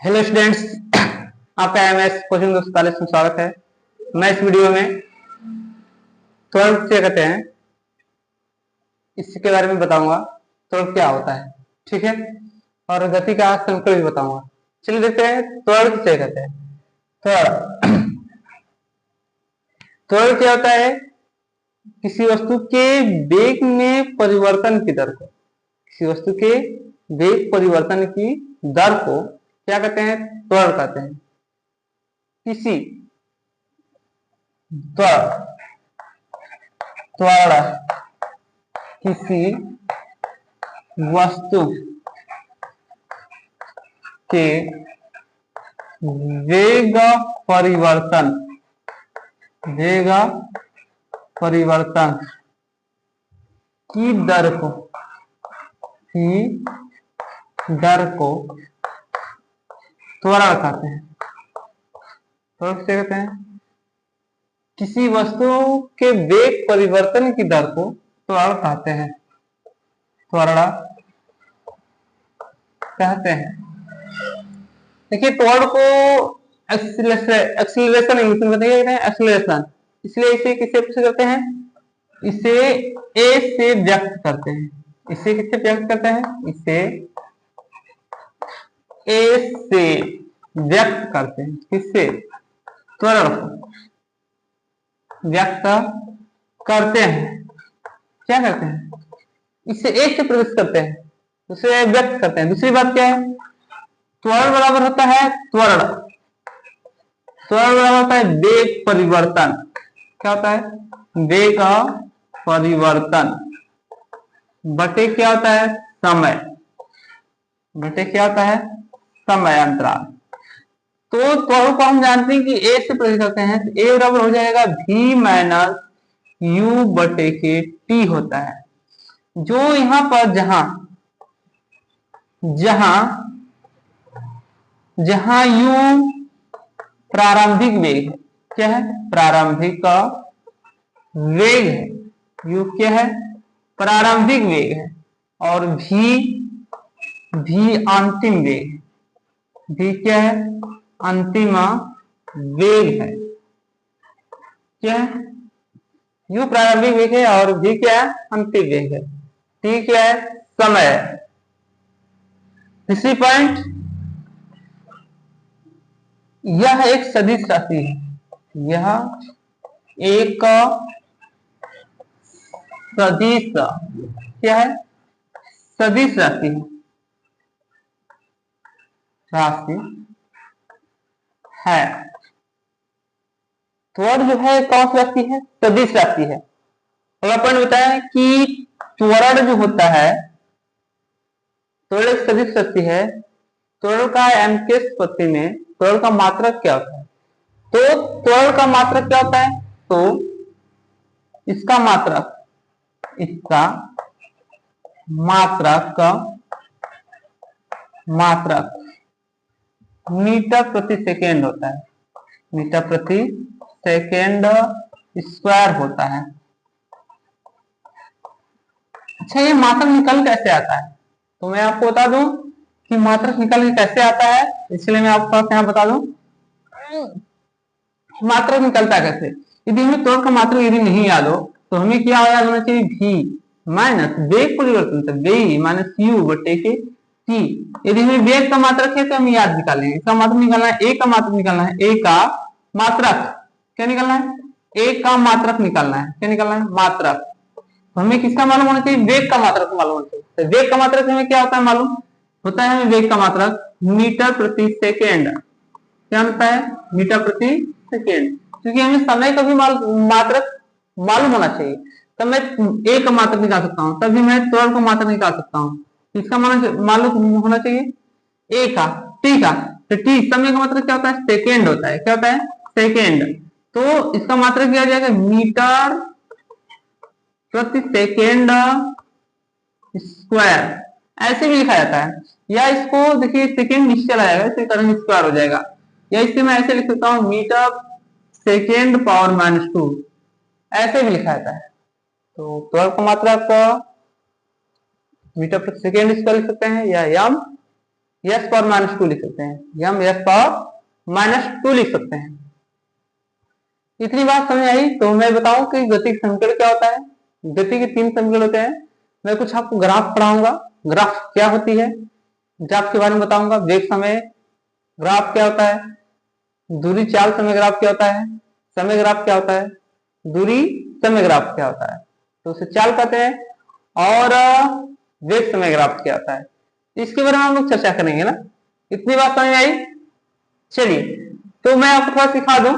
Hello students, आपका MS coaching 247 में स्वागत है। मैं इस वीडियो में त्वरण क्या कहते हैं इसके बारे में बताऊंगा। त्वरण क्या होता है, ठीक है, और गति का समीकरण भी बताऊंगा। चलिए देखते हैं त्वरण किसे कहते हैं। त्वरण त्वरण क्या होता है? किसी वस्तु के वेग में परिवर्तन की दर को, किसी वस्तु के वेग परिवर्तन की दर को क्या कहते हैं? त्वरण कहते हैं। किसी त्वरण किसी वस्तु के वेग परिवर्तन की दर को त्वरण कहते हैं। त्वरण किसे कहते हैं? किसी वस्तु के वेग परिवर्तन की दर को त्वरण कहते हैं। त्वरण कहते हैं। देखिए, त्वरण को एक्सीलरेशन इंग्लिश में बताइए, एक्सीलरेशन। इसलिए इसे किससे करते हैं? इसे ए से व्यक्त करते हैं। इसे किससे व्यक्त करते हैं? इसे ए से व्यक्त करते हैं। किससे? त्वरण को व्यक्त करते हैं। क्या करते हैं? इसे ए से प्रवेश करते हैं, उसे व्यक्त करते हैं। दूसरी बात क्या है? त्वरण बराबर होता है त्वरण बराबर होता है वेग परिवर्तन। क्या होता है? वेग परिवर्तन बटे क्या होता है? समय। बटे क्या होता है? समय अंतराल। तो त्वरण को हम जानते हैं कि ए से प्रवेश करते हैं, तो ए बराबर हो जाएगा v माइनस यू बटे के टी होता है। जो यहां पर जहां यू प्रारंभिक वेग है। क्या है? प्रारंभिक वेग है। यू क्या है? प्रारंभिक वेग है। और भी अंतिम वेग है। भी क्या है? अंतिम वेग है। क्या है? यू प्रारंभिक वेग है और भी क्या है? अंतिम वेग है। टी क्या है? समय है। तीसरी पॉइंट, यह एक सदिश राशि है। यह एक सदिश क्या है? सदिश राशि है। त्वरण जो है कौन सी राशि है? सदिश राशि है। अगला पॉइंट बताया कि त्वरण जो होता है, त्वरण एक सदिश राशि है। त्वरण का एम के उत्पत्ति में त्वरण का मात्रक क्या होता है? तो त्वरण का मात्रक क्या होता है? तो इसका मात्रक मीटर प्रति सेकेंड होता है। मीटर प्रति सेकेंड स्क्वायर होता है। अच्छा, ये मात्रक निकल कैसे आता है? तो मैं आपको बता दूं कि मात्रक निकल के कैसे आता है, इसलिए मैं आपको यहाँ बता दूं मात्रक निकलता कैसे। यदि हमें त्वरण का मात्रक यदि नहीं याद हो तो हमें क्या याद होना चाहिए? v माइनस वेग परिवर्तन वे माइनस यू बटे के टी। यदि हमें वेग का मात्रक है तो हम याद निकालेंगे। इसका मात्रक निकालना है, ए का मात्रक निकालना है। ए का मात्रक क्या निकालना है? ए का मात्रक निकालना है। क्या निकालना है? मात्रक। तो हमें किसका मालूम होना चाहिए? वेग का मात्रक मालूम होना चाहिए। तो वेग का मात्रक हमें क्या होता है मालूम होता है? हमें वेग का मात्रक मीटर प्रति सेकेंड। क्या होता है? मीटर प्रति सेकेंड। क्योंकि हमें समय का भी मात्रक मालूम होना चाहिए, तब मैं ए का मात्रक निकाल सकता हूँ, तभी मैं त्वरण का मात्रक निकाल सकता हूँ। इसका मालूम होना चाहिए ए का, टी का। तो टी समय का मात्रक क्या होता है? सेकेंड होता है। क्या होता है? सेकेंड। तो इसका मात्रक क्या हो जाएगा? मीटर प्रति सेकेंड स्क्वायर। ऐसे भी लिखा जाता है, या इसको देखिए सेकेंड नीचे चला जाएगा, इसके कारण स्क्वायर हो जाएगा। या इससे मैं ऐसे लिख सकता हूँ मीटर सेकेंड पावर माइनस 2, ऐसे भी लिखा जाता है। तो त्वरण का मात्रक मीटर प्रति सेकेंड स्क्वायर लिख सकते हैं, या M S power minus two लिख सकते हैं, M S power minus two लिख सकते हैं। इतनी बात समझ आई। तो मैं बताऊं कि गति का समीकरण क्या होता है। गति के तीन समीकरण होते हैं। मैं कुछ आपको ग्राफ पढ़ाऊंगा, ग्राफ क्या होती है, ग्राफ के बारे में बताऊंगा। वेग समय ग्राफ क्या होता है, दूरी चाल समय ग्राफ क्या होता है, समय ग्राफ क्या होता है, दूरी समय ग्राफ क्या होता है, तो उसे चाल कहते हैं। और वेग समय ग्राफ क्या होता है, इसके बारे में हम लोग चर्चा करेंगे ना। इतनी बात समझ आई। चलिए, तो मैं आपको थोड़ा सिखा दूं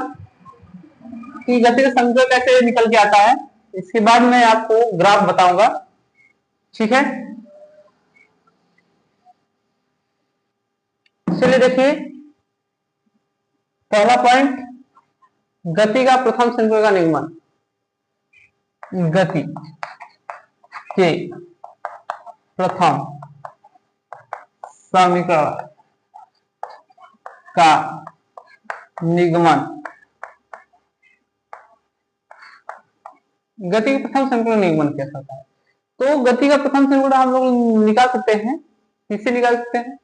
कि गति का समीकरण कैसे निकल के आता है, इसके बाद मैं आपको ग्राफ बताऊंगा, ठीक है। चलिए देखिए, पहला पॉइंट, गति का प्रथम समीकरण का निगमन। गति के प्रथम समीकरण का निगमन। गति का प्रथम समीकरण निगमन कैसा होता है, तो गति का प्रथम समीकरण हम लोग निकाल सकते हैं। किससे निकाल सकते हैं,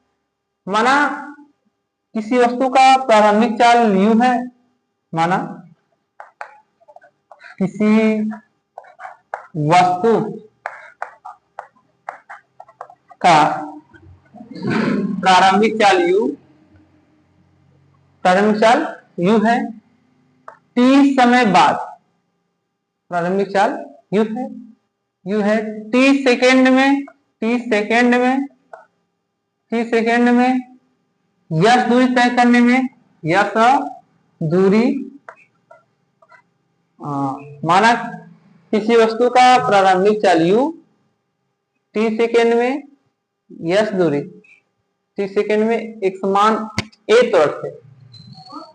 माना किसी वस्तु का प्रारंभिक चाल u है, माना किसी वस्तु का प्रारंभिक चाल u है, t समय बाद प्रारंभिक चाल u है t सेकेंड में यस दूरी तय करने में, यस दूरी, माना किसी वस्तु का प्रारंभिक चाल u, t सेकेंड में यस दूरी, t सेकेंड में एक समान a त्वरण से,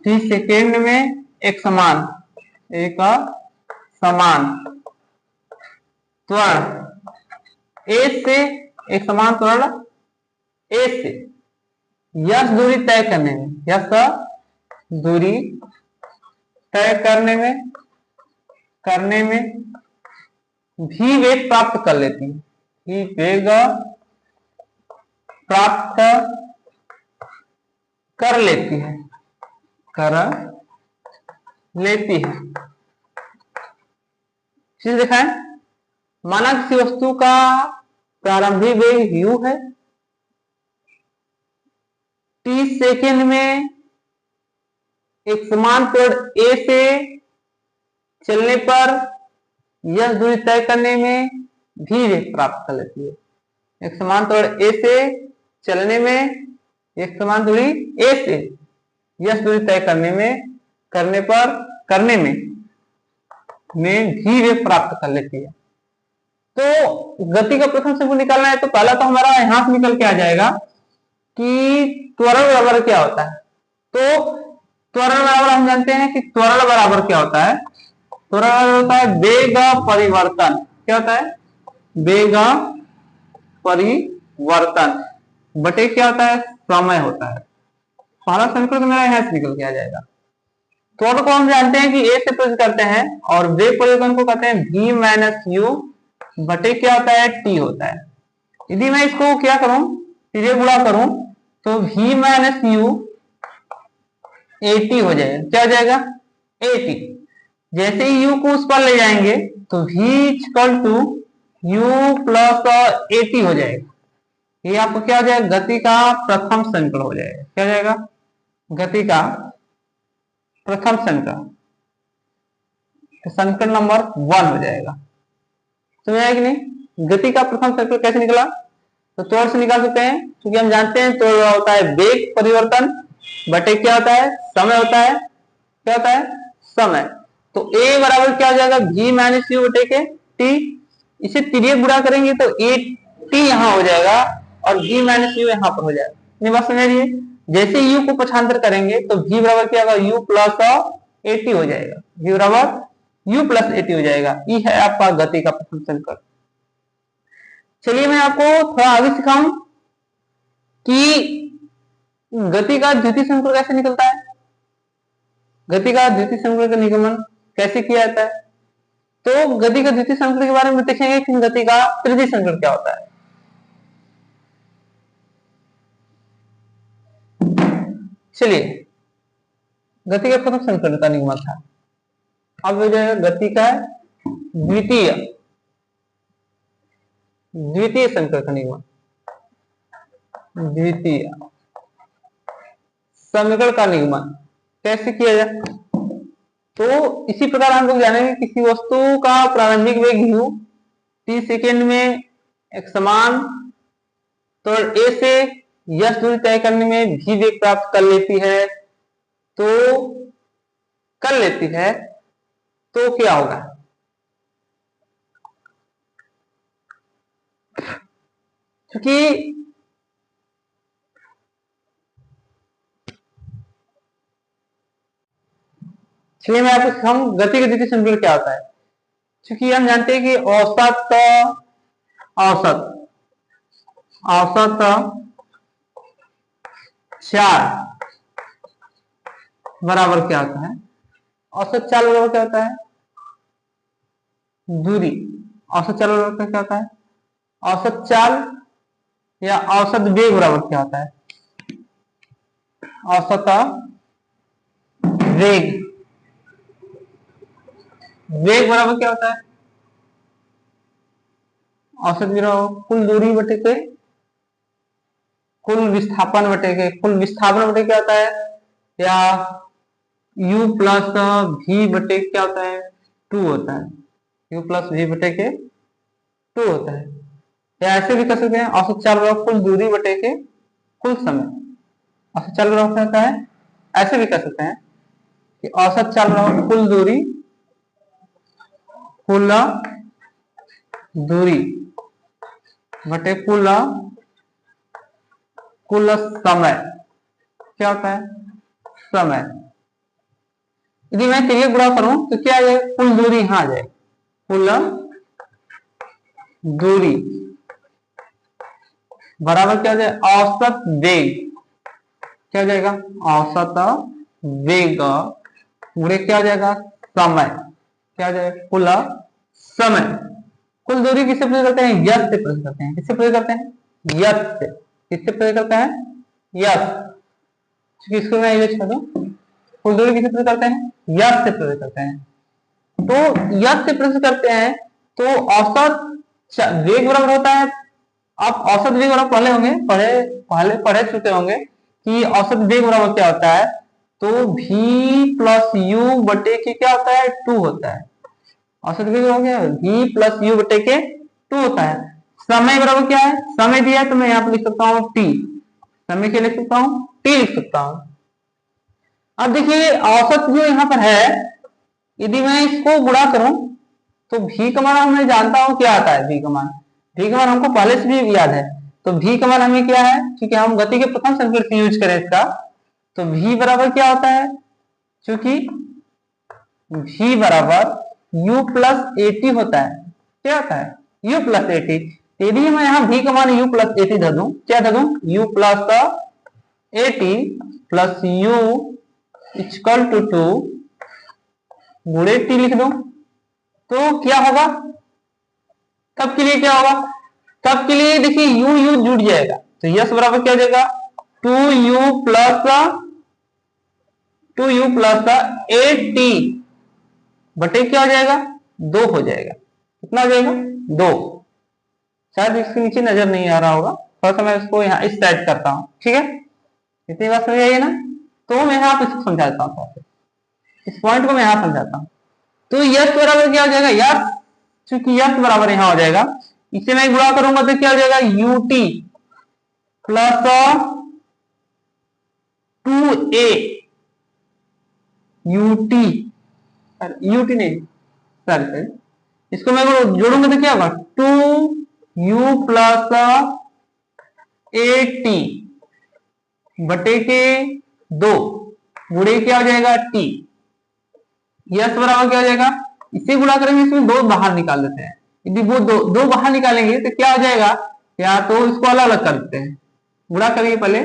t सेकेंड में एक समान त्वरण a से, एक समान त्वरण a से यस दूरी तय करने में, यस दूरी तय करने में भी वेग प्राप्त कर लेती है, भी वेग प्राप्त कर लेती है, चीज दिखाएं। माना किसी वस्तु का प्रारंभिक वेग u है, t सेकेंड में एक समान त्वरण a से चलने पर यह दूरी तय करने में भी वेग प्राप्त कर लेती है। एक समान त्वरण a से चलने में, एक समान दूरी a से यह दूरी तय करने में भी वेग प्राप्त कर लेती है। तो गति का प्रथम समीकरण निकालना है, तो पहला तो हमारा यहां से निकल के आ जाएगा कि त्वरण बराबर क्या होता है। तो त्वरण बराबर हम जानते हैं कि त्वरण बराबर क्या होता है, त्वरण होता है वेग परिवर्तन। क्या होता है, वेग परिवर्तन बटे क्या होता है, समय होता है। पहला समीकरण तो मेरा यहां से निकल के आ जाएगा। त्वरण को हम जानते हैं कि a से प्रश्न करते हैं, और वेग परिवर्तन को कहते हैं v माइनस u बटे क्या होता है, t होता है। यदि मैं इसको क्या करूं, सीधे गुणा करूं, तो v माइनस u at हो जाएगा। क्या हो जाएगा, at। जैसे ही u को उस पर ले जाएंगे तो v equal to u plus at हो जाएगा। ये आपको क्या हो जाएगा, गति का प्रथम समीकरण हो जाएगा। क्या हो जाएगा, गति का प्रथम समीकरण, समीकरण नंबर 1 हो जाएगा। समझ आया कि नहीं। गति का प्रथम समीकरण कैसे निकला, तो त्वरण से निकाल सकते हैं, क्योंकि हम जानते हैं त्वरण होता है वेग परिवर्तन बटे क्या होता है, समय होता है। क्या होता है, समय। तो a बराबर क्या हो जाएगा, v माइनस यू बटे के t। इसे तिर्यक गुणा करेंगे तो a t यहां हो जाएगा और v माइनस यू यहां पर हो जाएगा। इतनी बात समझ रही है। जैसे u को पक्षांतर करेंगे तो v बराबर क्या होगा, u प्लस at हो जाएगा। v बराबर u प्लस at हो जाएगा। ये है आपका गति का प्रथम समीकरण। चलिए मैं आपको थोड़ा आगे सिखाऊं कि गति का द्वितीय समीकरण कैसे निकलता है, गति का द्वितीय समीकरण का निगमन कैसे किया जाता है। तो गति का द्वितीय समीकरण के बारे में देखेंगे कि गति का तृतीय समीकरण क्या होता है। चलिए, गति का प्रथम समीकरण का निगमन था। अब हो जाएगा गति का द्वितीय समीकरण का निगमन। द्वितीय समीकरण का निगमन कैसे किया जाए? तो इसी प्रकार हम लोग जानेंगे किसी वस्तु का प्रारंभिक वेग u t सेकेंड में एक समान तो a से यश दूरी तय करने में v वेग प्राप्त कर लेती है, तो क्या होगा? क्योंकि चलिए मैं आपको सिखाऊं गति का द्वितीय समीकरण क्या होता है। क्योंकि हम जानते हैं कि औसत 4 बराबर क्या होता है? औसत 4 बराबर क्या होता है? दूरी। औसत 4 बराबर क्या होता है? औसत 4 या औसत वेग बराबर क्या होता है? औसत वेग बराबर क्या होता है? औसत बराबर कुल दूरी बटे के कुल विस्थापन बटे के कुल विस्थापन बटे क्या होता है? या u प्लस v बटे क्या होता है? 2 होता है। u प्लस v बटे के 2 होता है। या ऐसे भी कर सकते हैं औसत 4 बराबर कुल दूरी बटे के कुल समय। औसत 4 बराबर क्या होता है? ऐसे भी कर सकते हैं कि औसत 4 बराबर कुल दूरी बटे कुल समय क्या होता है? समय। यदि मैं तिर्यक गुणा करूं तो क्या आ जाए? कुल दूरी यहां आ जाए। कुल दूरी बराबर क्या हो जाए? औसत वेग। क्या हो जाएगा? औसत वेग गुणे क्या हो जाएगा? समय। क्या हो जाएगा? कुल समय। कुल दूरी किससे प्रयोग करते हैं? यश से प्रयोग करते हैं। किससे प्रयोग करते हैं? यश से। किससे प्रयोग करते हैं? यश। इसको मैं ये छोड़ दूं। कुल दूरी किससे प्रयोग करते हैं? यश से प्रयोग करते हैं। तो यश से प्रयोग करते हैं तो औसत वेग बराबर होता है। आप औसत वेग बराबर पढ़े चुके होंगे कि औसत वेग बराबर क्या होता है? तो v प्लस यू बटे के क्या होता है? 2 होता है। औसत वेग हो गया v प्लस यू बटे के 2 होता है। समय बराबर क्या है? समय दिया है तो मैं यहाँ पर लिख सकता हूँ t। समय क्या लिख सकता हूँ? t लिख सकता हूँ। अब देखिए औसत जो यहाँ पर है, यदि मैं इसको गुणा करूं तो v का मान मैं जानता हूं क्या आता है। v का मान हमको पहले से भी याद है। तो v का मान हमें क्या है? क्योंकि हम गति के प्रथम समीकरण से यूज करें इसका, तो v बराबर क्या होता है? क्योंकि v बराबर u प्लस एटी होता है। क्या होता है? u plus eighty. यदि मैं यहाँ v का मान u प्लस एटी धर दूं, क्या धर दूं? u प्लस एटी प्लस u इक्वल टू 2 गुणे टी लिख दो तो क्या होगा? तब के लिए क्या होगा? तब के लिए देखिए u u जुड़ जाएगा तो यस बराबर क्या हो जाएगा? 2u प्लस 8t बटे क्या हो जाएगा? 2 हो जाएगा। कितना हो जाएगा? 2। शायद इसके नीचे नजर नहीं आ रहा होगा, थोड़ा सा मैं इसको यहाँ इस साइड करता हूँ। ठीक है, इतनी बात समझ आइए ना। तो मैं यहाँ इसको समझाता हूँ, इस पॉइंट को मैं यहाँ समझाता हूँ। तो यस बराबर क्या हो जाएगा? यस, चूंकि यस बराबर यहाँ हो जाएगा, इसे मैं गुणा करूंगा तो क्या हो जाएगा? ut प्लस 2a ut नहीं, सॉरी, इसको मैं जोड़ूंगा तो क्या होगा? 2u प्लस 8t बटे के 2 गुणे क्या हो जाएगा? t। यस बराबर क्या हो जाएगा? इसे गुणा करेंगे, इसमें 2 बाहर निकाल देते हैं। यदि वो दो बाहर निकालेंगे तो क्या हो जाएगा? या तो इसको अलग अलग कर देते हैं। गुणा करेंगे पहले,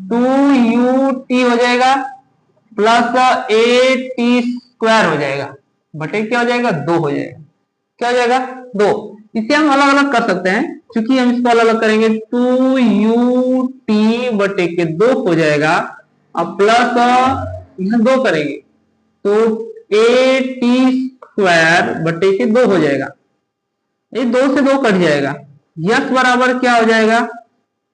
2ut हो जाएगा प्लस 8t स्क्वायर हो जाएगा बटे क्या हो जाएगा? 2 हो जाएगा। क्या हो जाएगा? 2। इसे हम अलग अलग कर सकते हैं, क्योंकि हम इसको अलग अलग करेंगे 2ut बटे के 2 हो जाएगा अब प्लस यहाँ 2 करेंगे तो ए टी स्क्वायर बटे के 2 हो जाएगा, ये 2 से 2 कट जाएगा। यस बराबर क्या हो जाएगा,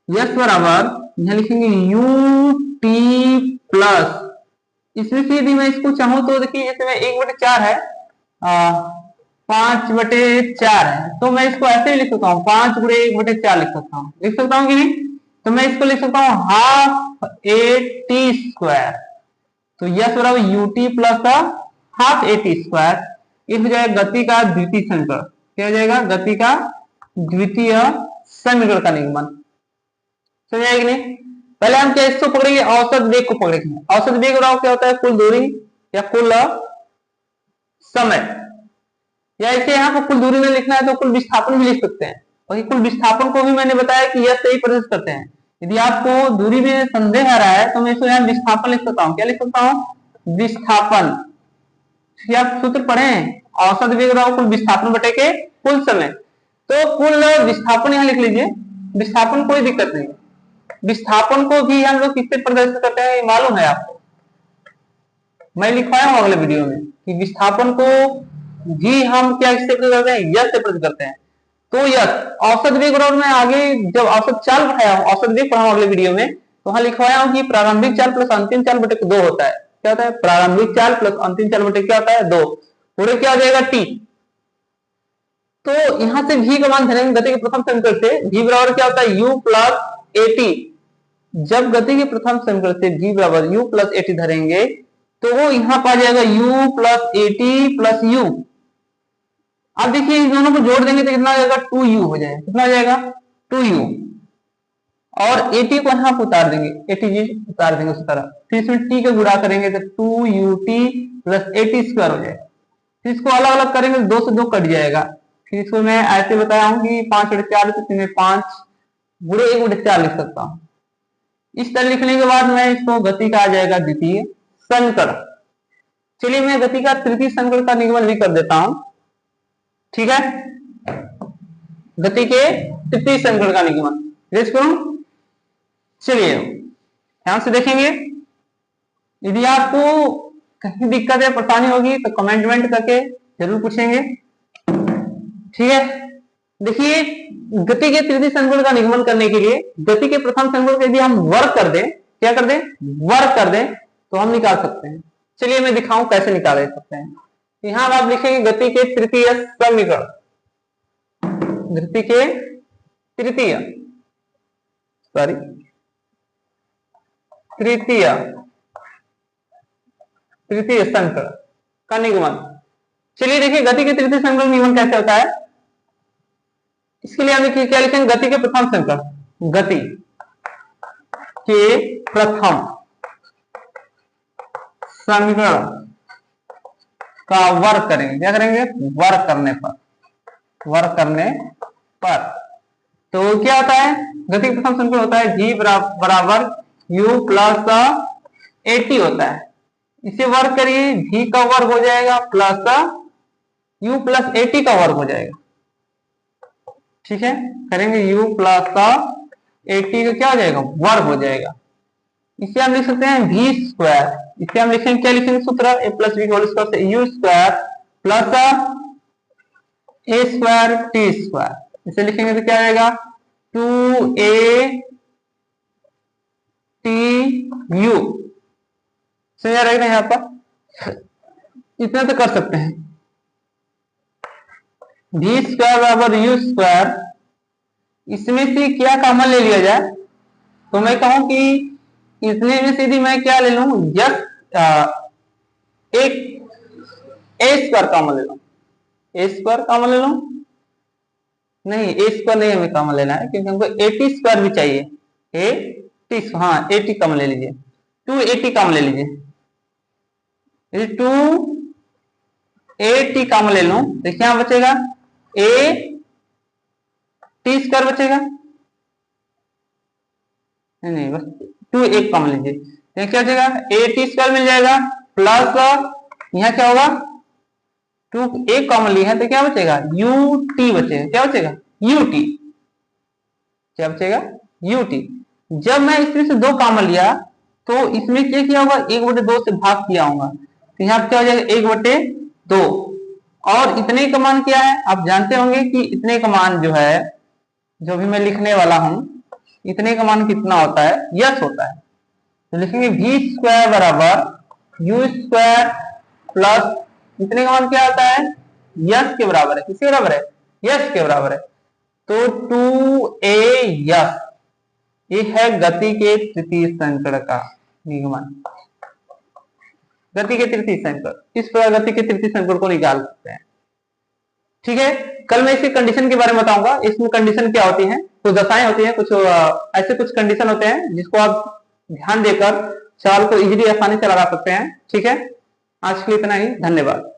यस बराबर यहाँ लिखेंगे यू टी प्लस, इसमें से यदि मैं इसको चाहूं तो देखिए इसमें 1/4 है, 5/4 है, तो मैं इसको ऐसे ही लिख सकता हूँ 5×1/4 लिख सकता हूँ कि नहीं। तो मैं इसको लिख सकता हूँ हाफ ए टी स्क्वायर, तो यस बराबर U T plus half A T square, ये हो जाएगा गति का द्वितीय समीकरण। क्या हो जाएगा, गति का द्वितीय समीकरण का निगमन। समझ आएगी नहीं। पहले हम क्या इसको पकड़ेंगे, औसत वेग को पकड़ेंगे। औसत वेग क्या होता है, कुल दूरी या कुल समय, या इसे यहाँ पर कुल दूरी में लिखना है तो कुल विस्थापन भी लिख सकते हैं। और कुल विस्थापन को भी मैंने बताया कि यह सही प्रदर्शित करते हैं। यदि आपको दूरी में संदेह आ रहा है तो मैं इसको यहाँ विस्थापन लिख सकता हूँ। क्या लिख सकता हूँ, विस्थापन। आप सूत्र पढ़े, औसत वेग कुल विस्थापन बटे के कुल समय, तो कुल विस्थापन यहाँ लिख लीजिए। विस्थापन कोई दिक्कत नहीं, विस्थापन को भी हम लोग किससे प्रदर्शित करते हैं मालूम है आपको, मैं लिखवाया हूं अगले वीडियो में कि विस्थापन को भी हम क्या किससे प्रदर्शित करते हैं, यस से प्रदर्शित करते हैं। तो यस औसत वेग और मैं आगे जब औसत चाल पढ़ाया हूं, औसत वेग पढ़ाऊं अगले वीडियो में, तो वहां लिखवाया हूं कि प्रारंभिक चाल प्लस अंतिम चाल बटे 2 होता है। क्या होता है, प्रारंभिक चाल प्लस अंतिम चाल बटे क्या होता है 2, पूरे क्या हो जाएगा टी। तो यहां से v का मान धरेंगे गति के प्रथम समीकरण से, v बराबर क्या होता है u प्लस एटी। जब गति के प्रथम समीकरण से v बराबर u प्लस एटी धरेंगे तो वो यहां पा जाएगा u प्लस एटी प्लस u। अब देखिए इन दोनों को जोड़ देंगे तो कितना हो जाएगा 2u हो जाएगा। कितना हो जाएगा 2u, और 80 को यहाँ पर उतार देंगे, 80 उतार देंगे उस तरह, फिर इसमें t का गुणा करेंगे तो 2ut प्लस 80 स्क्वायर हो जाएगा। फिर इसको अलग अलग करेंगे तो 2 से 2 कट जाएगा। फिर इसको मैं ऐसे बताया हूँ कि 5/4 तो इसमें 5×1/4 लिख सकता हूँ। इस तरह लिखने के बाद मैं इसको गति का आ जाएगा द्वितीय समीकरण। चलिए मैं गति का तृतीय समीकरण का निगमन भी कर देता हूं, ठीक है। गति के तृतीय समीकरण का निगमन करूं, चलिए ध्यान से देखेंगे। यदि आपको कहीं दिक्कत या परेशानी होगी तो कमेंट करके जरूर पूछेंगे, ठीक है। देखिए गति के तृतीय समीकरण का निगमन करने के लिए गति के प्रथम समीकरण को यदि हम वर्ग कर दें, क्या कर दें, वर्ग कर दें, तो हम निकाल सकते हैं। चलिए मैं दिखाऊं कैसे निकाल सकते हैं। यहां आप लिखेंगे गति के तृतीय समीकरण, गति के तृतीय समीकरण का निगमन। चलिए देखिए गति के तृतीय समीकरण निगमन कैसे होता है। इसके लिए हम देखिए क्या लिखेंगे, गति के प्रथम समीकरण, गति के प्रथम समीकरण का वर्ग करेंगे। क्या करेंगे, वर्ग करने पर तो क्या होता है, गति के प्रथम समीकरण होता है g बराबर u प्लस एटी होता है। इसे वर्ग करिए, v का वर्ग हो जाएगा प्लस u प्लस एटी का वर्ग हो जाएगा, ठीक है। करेंगे u प्लस एटी का क्या हो जाएगा, वर्ग हो जाएगा। इसे हम लिख सकते हैं v स्क्वायर। इसे हम लिखेंगे, क्या लिखेंगे सूत्र, a plus B whole square से u square plus a square t square. इसे लिखेंगे तो क्या आएगा 2a t u। समझ आ रहेगा यहाँ पर, इतना तो कर सकते हैं। v स्क्वायर बराबर u स्क्वायर, इसमें से क्या कॉमन ले लिया जाए, तो मैं कहूं कि इसलिए में सीधी मैं क्या ले लूं, यस एक ए स्क्वायर कॉमन ले लूं, ए स्क्वायर कॉमन ले लूं, नहीं ए स्क्वायर नहीं हमें कॉमन लेना है क्योंकि हमको एटी स्क्वायर भी चाहिए। ए टी, हाँ एटी कॉमन ले लीजिए, 280 कॉमन ले लीजिए। यदि 280 कॉमन ले लूं तो क्या बचेगा, ए टी स्क्वायर बचेगा, नहीं बस 2 एक कॉमन लीजिए, क्या बचेगा, ए टी स्क्वायर मिल जाएगा प्लस यहाँ क्या होगा 2 एक कॉमन लिया है तो क्या बचेगा, यू टी बचेगा। क्या बचेगा, यू टी। क्या बचेगा, यू टी। जब मैं इसमें से 2 कॉमन लिया तो इसमें क्या किया होगा, 1/2 से भाग किया होगा, तो यहाँ क्या हो जाएगा 1/2। और इतने का मान क्या है, आप जानते होंगे कि इतने का मान जो है, जो भी मैं लिखने वाला हूं, इतने का मान कितना होता है, यस होता है। तो लिखेंगे वी स्क्वायर बराबर यू स्क्वायर प्लस इतने का मान क्या आता है, यस के बराबर है। किसके बराबर है, यस के बराबर है। तो 2a यस, ये है गति के तृतीय संकड़ का निगमन। गति के तृतीय संकड़, इस प्रकार गति के तृतीय संकड़ को निकाल सकते हैं। ठीक है, कल मैं इसके कंडीशन के बारे में बताऊंगा। इसमें कंडीशन क्या होती है, कुछ दशाएं होती हैं, कुछ ऐसे कुछ कंडीशन होते हैं जिसको आप ध्यान देकर सवाल को इजीली आसानी से लगा सकते हैं। ठीक है, आज के लिए इतना ही, धन्यवाद।